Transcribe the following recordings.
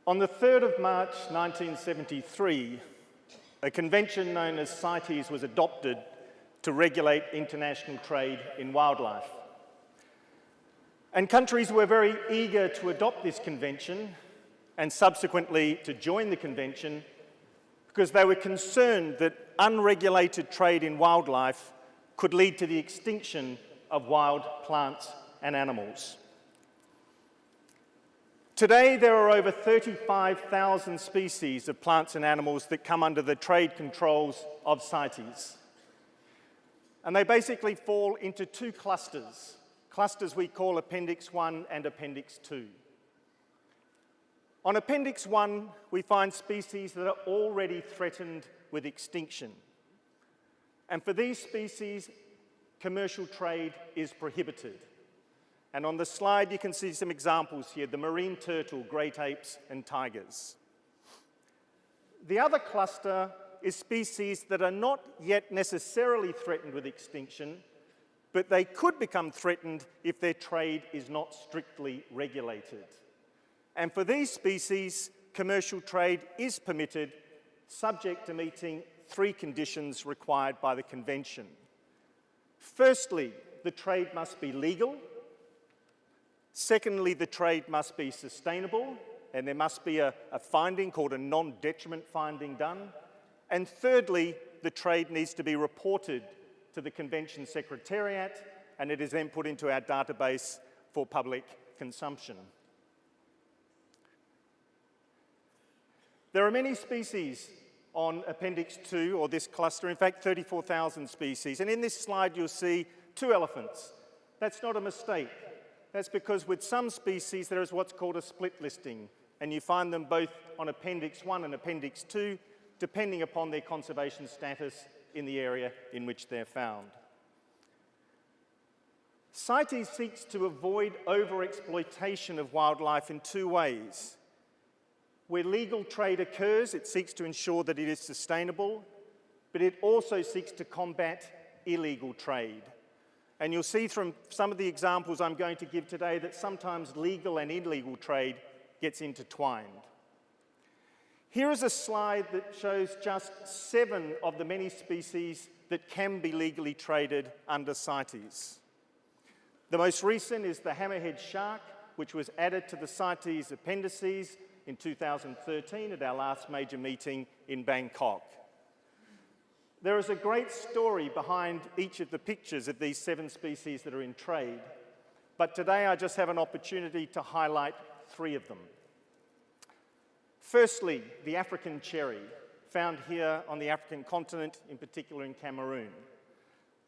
On the 3rd of March 1973, a convention known as CITES was adopted to regulate international trade in wildlife. And countries were very eager to adopt this convention and subsequently to join the convention because they were concerned that unregulated trade in wildlife could lead to the extinction of wild plants and animals. Today, there are over 35,000 species of plants and animals that come under the trade controls of CITES. And they basically fall into two clusters we call Appendix 1 and Appendix 2. On Appendix 1, we find species that are already threatened with extinction. And for these species, commercial trade is prohibited. And on the slide, you can see some examples here, the marine turtle, great apes, and tigers. The other cluster is species that are not yet necessarily threatened with extinction, but they could become threatened if their trade is not strictly regulated. And for these species, commercial trade is permitted, subject to meeting 3 conditions required by the Convention. Firstly, the trade must be legal. Secondly, the trade must be sustainable, and there must be a finding called a non-detriment finding done. And thirdly, the trade needs to be reported to the Convention Secretariat, and it is then put into our database for public consumption. There are many species on Appendix 2, or this cluster, in fact 34,000 species. And in this slide you'll see 2 elephants. That's not a mistake. That's because with some species there is what's called a split listing, and you find them both on Appendix 1 and Appendix 2, depending upon their conservation status in the area in which they're found. CITES seeks to avoid overexploitation of wildlife in 2 ways. Where legal trade occurs, it seeks to ensure that it is sustainable, but it also seeks to combat illegal trade. And you'll see from some of the examples I'm going to give today that sometimes legal and illegal trade gets intertwined. Here is a slide that shows just 7 of the many species that can be legally traded under CITES. The most recent is the hammerhead shark, which was added to the CITES appendices in 2013 at our last major meeting in Bangkok. There is a great story behind each of the pictures of these 7 species that are in trade, but today I just have an opportunity to highlight 3 of them. Firstly, the African cherry, found here on the African continent, in particular in Cameroon.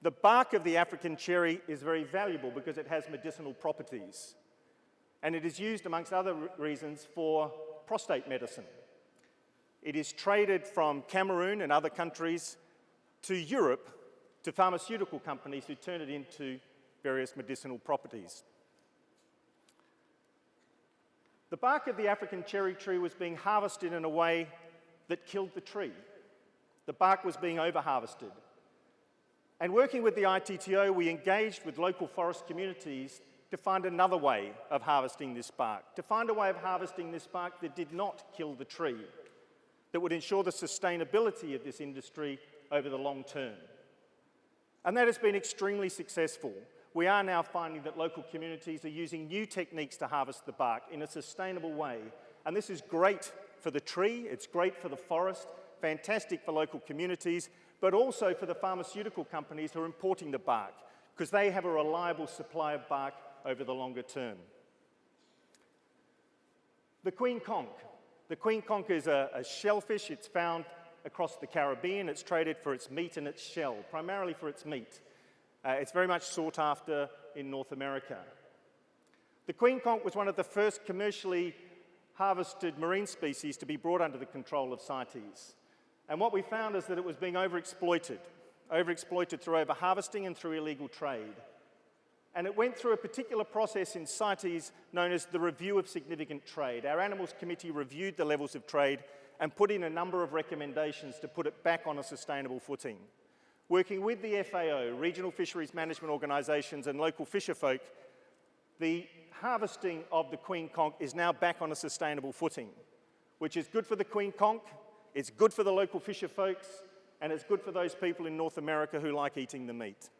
The bark of the African cherry is very valuable because it has medicinal properties, and it is used, amongst other reasons, for prostate medicine. It is traded from Cameroon and other countries to Europe, to pharmaceutical companies who turn it into various medicinal properties. The bark of the African cherry tree was being harvested in a way that killed the tree. The bark was being over-harvested. And working with the ITTO, we engaged with local forest communities to find another way of harvesting this bark, to find a way of harvesting this bark that did not kill the tree, that would ensure the sustainability of this industry over the long term. And that has been extremely successful. We are now finding that local communities are using new techniques to harvest the bark in a sustainable way. And this is great for the tree, it's great for the forest, fantastic for local communities, but also for the pharmaceutical companies who are importing the bark, because they have a reliable supply of bark over the longer term. The queen conch. The queen conch is a shellfish. It's found across the Caribbean. It's traded for its meat and its shell, primarily for its meat. It's very much sought after in North America. The queen conch was one of the first commercially harvested marine species to be brought under the control of CITES. And what we found is that it was being overexploited through over-harvesting and through illegal trade. And it went through a particular process in CITES known as the Review of Significant Trade. Our Animals Committee reviewed the levels of trade and put in a number of recommendations to put it back on a sustainable footing. Working with the FAO, Regional Fisheries Management Organisations and local fisherfolk, the harvesting of the queen conch is now back on a sustainable footing, which is good for the queen conch, it's good for the local fisherfolks, and it's good for those people in North America who like eating the meat.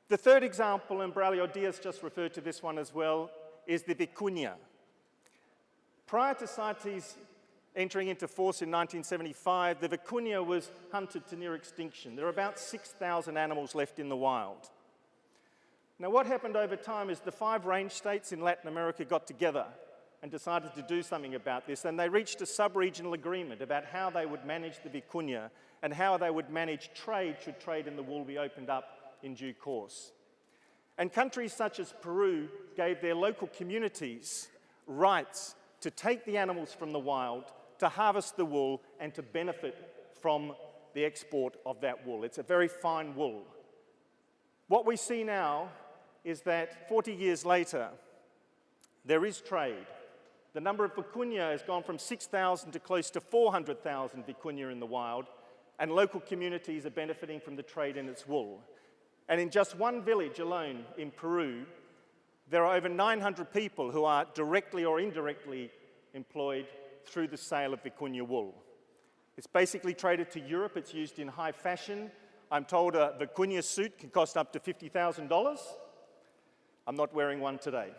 The third example, and Braulio Diaz just referred to this one as well, is the Vicuna. Prior to CITES entering into force in 1975, the Vicuna was hunted to near extinction. There are about 6,000 animals left in the wild. Now, what happened over time is the 5 range states in Latin America got together and decided to do something about this, and they reached a sub-regional agreement about how they would manage the Vicuna and how they would manage trade should trade in the wool be opened up in due course. And countries such as Peru gave their local communities rights to take the animals from the wild, to harvest the wool, and to benefit from the export of that wool. It's a very fine wool. What we see now is that 40 years later, there is trade. The number of vicuña has gone from 6,000 to close to 400,000 vicuña in the wild, and local communities are benefiting from the trade in its wool. And in just one village alone in Peru, there are over 900 people who are directly or indirectly employed through the sale of vicuña wool. It's basically traded to Europe. It's used in high fashion. I'm told a vicuña suit can cost up to $50,000. I'm not wearing one today.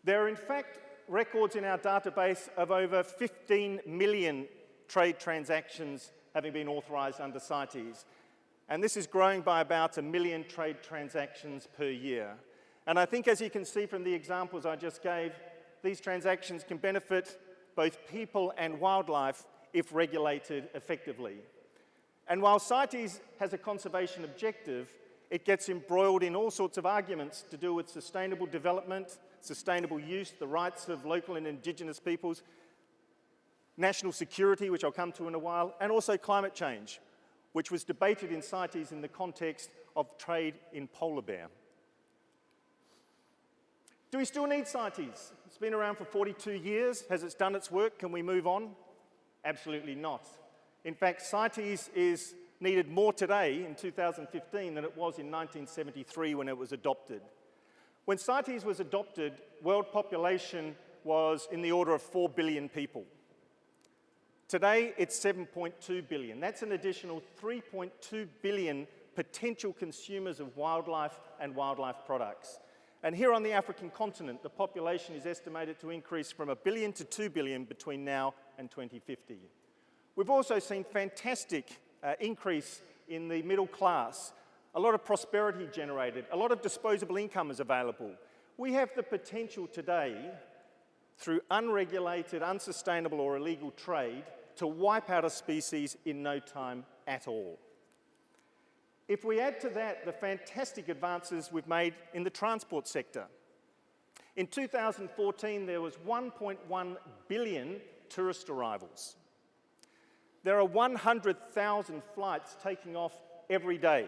There are, in fact, records in our database of over 15 million trade transactions having been authorised under CITES. And this is growing by about 1 million trade transactions per year. And I think, as you can see from the examples I just gave, these transactions can benefit both people and wildlife if regulated effectively. And while CITES has a conservation objective, it gets embroiled in all sorts of arguments to do with sustainable development, sustainable use, the rights of local and Indigenous peoples, national security, which I'll come to in a while, and also climate change, which was debated in CITES in the context of trade in polar bear. Do we still need CITES? It's been around for 42 years. Has it done its work? Can we move on? Absolutely not. In fact, CITES is needed more today in 2015 than it was in 1973 when it was adopted. When CITES was adopted, world population was in the order of 4 billion people. Today, it's 7.2 billion. That's an additional 3.2 billion potential consumers of wildlife and wildlife products. And here on the African continent, the population is estimated to increase from 1 billion to 2 billion between now and 2050. We've also seen fantastic increase in the middle class, a lot of prosperity generated, a lot of disposable income is available. We have the potential today, through unregulated, unsustainable or illegal trade, to wipe out a species in no time at all. If we add to that the fantastic advances we've made in the transport sector. In 2014, there was 1.1 billion tourist arrivals. There are 100,000 flights taking off every day.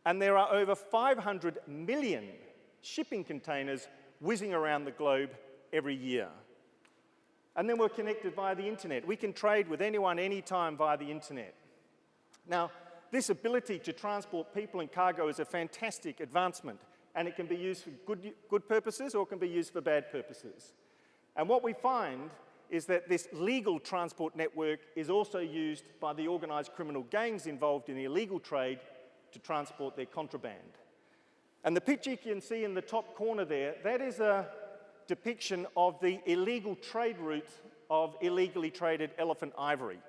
And there are over 500 million shipping containers whizzing around the globe every year. And then we're connected via the internet. We can trade with anyone, anytime via the internet. Now, this ability to transport people and cargo is a fantastic advancement, and it can be used for good purposes or it can be used for bad purposes. And what we find is that this legal transport network is also used by the organised criminal gangs involved in the illegal trade to transport their contraband. And the picture you can see in the top corner there, that is a depiction of the illegal trade route of illegally traded elephant ivory.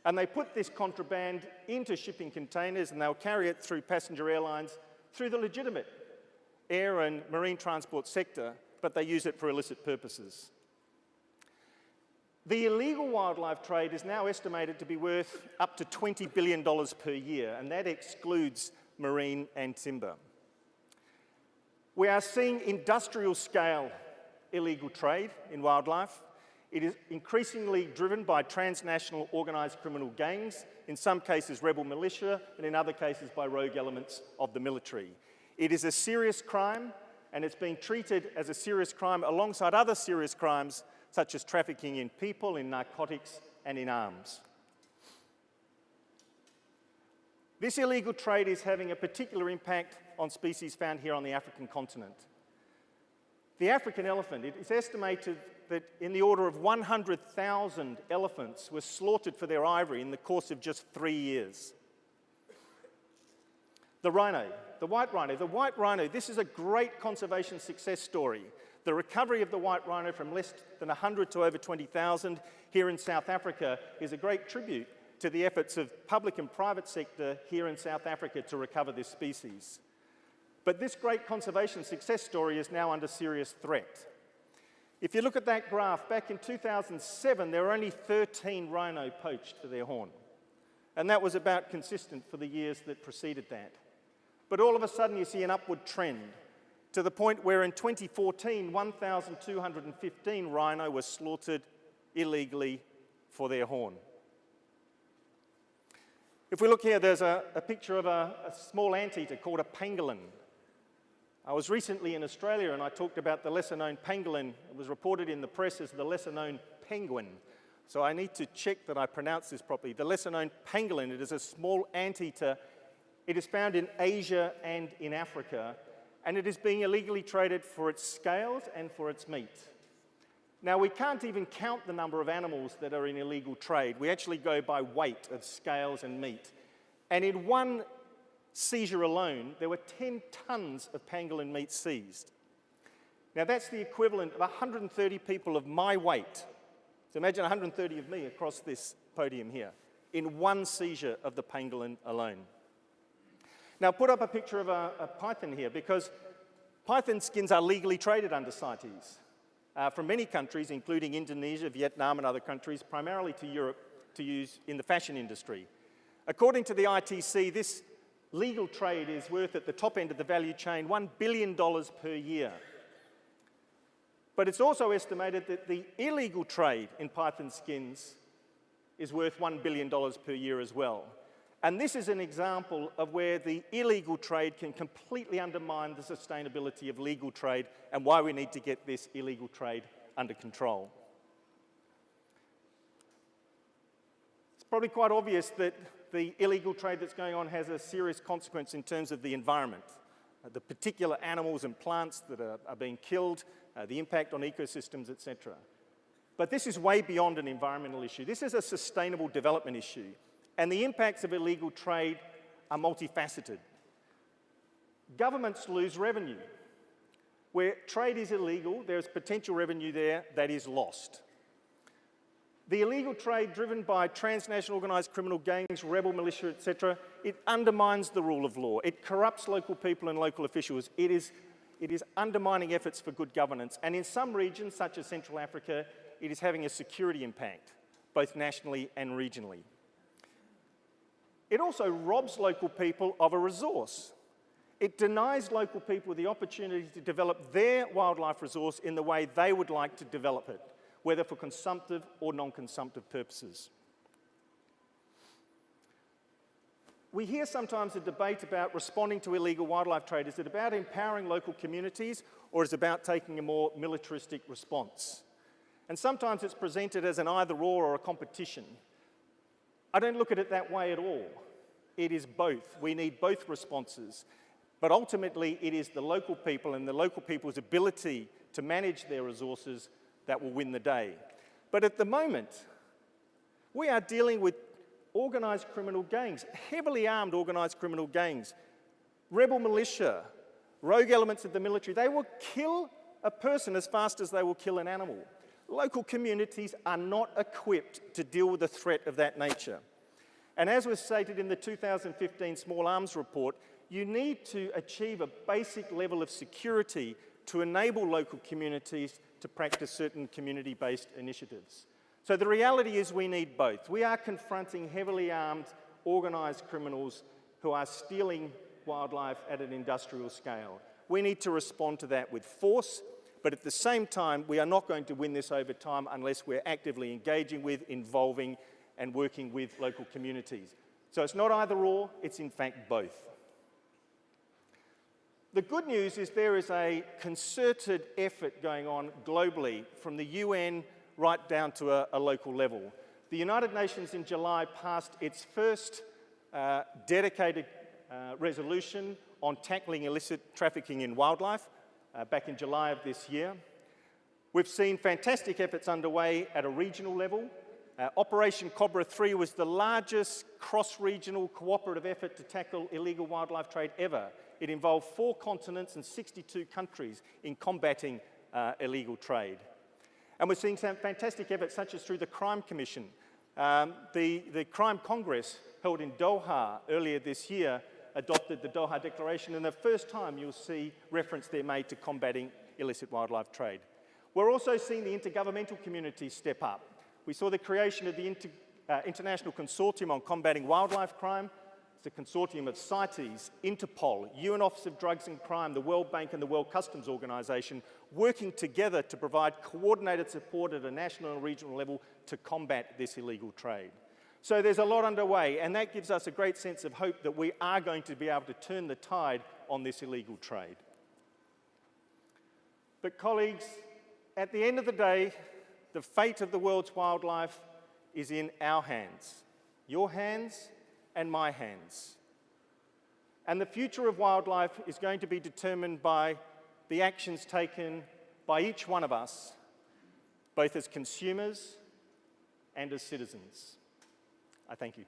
And they put this contraband into shipping containers and they'll carry it through passenger airlines, through the legitimate air and marine transport sector, but they use it for illicit purposes. The illegal wildlife trade is now estimated to be worth up to $20 billion per year, and that excludes marine and timber. We are seeing industrial scale illegal trade in wildlife. It is increasingly driven by transnational organised criminal gangs, in some cases rebel militia, and in other cases by rogue elements of the military. It is a serious crime, and it's being treated as a serious crime alongside other serious crimes, such as trafficking in people, in narcotics, and in arms. This illegal trade is having a particular impact on species found here on the African continent. The African elephant, it is estimated that in the order of 100,000 elephants were slaughtered for their ivory in the course of just 3 years. The rhino, the white rhino. The white rhino, this is a great conservation success story. The recovery of the white rhino from less than 100 to over 20,000 here in South Africa is a great tribute to the efforts of public and private sector here in South Africa to recover this species. But this great conservation success story is now under serious threat. If you look at that graph, back in 2007, there were only 13 rhino poached for their horn. And that was about consistent for the years that preceded that. But all of a sudden, you see an upward trend to the point where in 2014, 1,215 rhino were slaughtered illegally for their horn. If we look here, there's a picture of a small anteater called a pangolin. I was recently in Australia and I talked about the lesser-known pangolin. It was reported in the press as the lesser-known penguin. So I need to check that I pronounce this properly. The lesser-known pangolin, it is a small anteater. It is found in Asia and in Africa, and it is being illegally traded for its scales and for its meat. Now, we can't even count the number of animals that are in illegal trade. We actually go by weight of scales and meat. And in one seizure alone, there were 10 tons of pangolin meat seized. Now, that's the equivalent of 130 people of my weight. So imagine 130 of me across this podium here in one seizure of the pangolin alone. Now, put up a picture of a python here, because python skins are legally traded under CITES from many countries, including Indonesia, Vietnam, and other countries, primarily to Europe, to use in the fashion industry. According to the ITC, this legal trade is worth, at the top end of the value chain, $1 billion per year. But it's also estimated that the illegal trade in python skins is worth $1 billion per year as well. And this is an example of where the illegal trade can completely undermine the sustainability of legal trade and why we need to get this illegal trade under control. It's probably quite obvious that the illegal trade that's going on has a serious consequence in terms of the environment, the particular animals and plants that are being killed, the impact on ecosystems, etc. But this is way beyond an environmental issue. This is a sustainable development issue. And the impacts of illegal trade are multifaceted. Governments lose revenue. Where trade is illegal, there's potential revenue there that is lost. The illegal trade driven by transnational organised criminal gangs, rebel militia, etc., it undermines the rule of law. It corrupts local people and local officials. It is undermining efforts for good governance. And in some regions, such as Central Africa, it is having a security impact, both nationally and regionally. It also robs local people of a resource. It denies local people the opportunity to develop their wildlife resource in the way they would like to develop it, whether for consumptive or non-consumptive purposes. We hear sometimes a debate about responding to illegal wildlife trade. Is it about empowering local communities, or is it about taking a more militaristic response? And sometimes it's presented as an either-or or a competition. I don't look at it that way at all. It is both. We need both responses. But ultimately, it is the local people and the local people's ability to manage their resources that will win the day. But at the moment, we are dealing with organised criminal gangs, heavily armed organised criminal gangs, rebel militia, rogue elements of the military. They will kill a person as fast as they will kill an animal. Local communities are not equipped to deal with a threat of that nature. And as was stated in the 2015 Small Arms Report, you need to achieve a basic level of security to enable local communities to practice certain community-based initiatives. So the reality is we need both. We are confronting heavily armed, organised criminals who are stealing wildlife at an industrial scale. We need to respond to that with force, but at the same time, we are not going to win this over time unless we're actively engaging with, involving, and working with local communities. So it's not either or, it's in fact both. The good news is there is a concerted effort going on globally from the UN right down to a local level. The United Nations in July passed its first dedicated resolution on tackling illicit trafficking in wildlife back in July of this year. We've seen fantastic efforts underway at a regional level. Operation Cobra 3 was the largest cross-regional cooperative effort to tackle illegal wildlife trade ever. It involved 4 continents and 62 countries in combating illegal trade. And we're seeing some fantastic efforts such as through the Crime Commission. The Crime Congress held in Doha earlier this year adopted the Doha Declaration, and the first time you'll see reference there made to combating illicit wildlife trade. We're also seeing the intergovernmental community step up. We saw the creation of the International Consortium on Combating Wildlife Crime. It's a consortium of CITES, Interpol, UN Office of Drugs and Crime, the World Bank and the World Customs Organization, working together to provide coordinated support at a national and regional level to combat this illegal trade. So there's a lot underway, and that gives us a great sense of hope that we are going to be able to turn the tide on this illegal trade. But colleagues, at the end of the day, the fate of the world's wildlife is in our hands, your hands and my hands. And the future of wildlife is going to be determined by the actions taken by each one of us, both as consumers and as citizens. I thank you.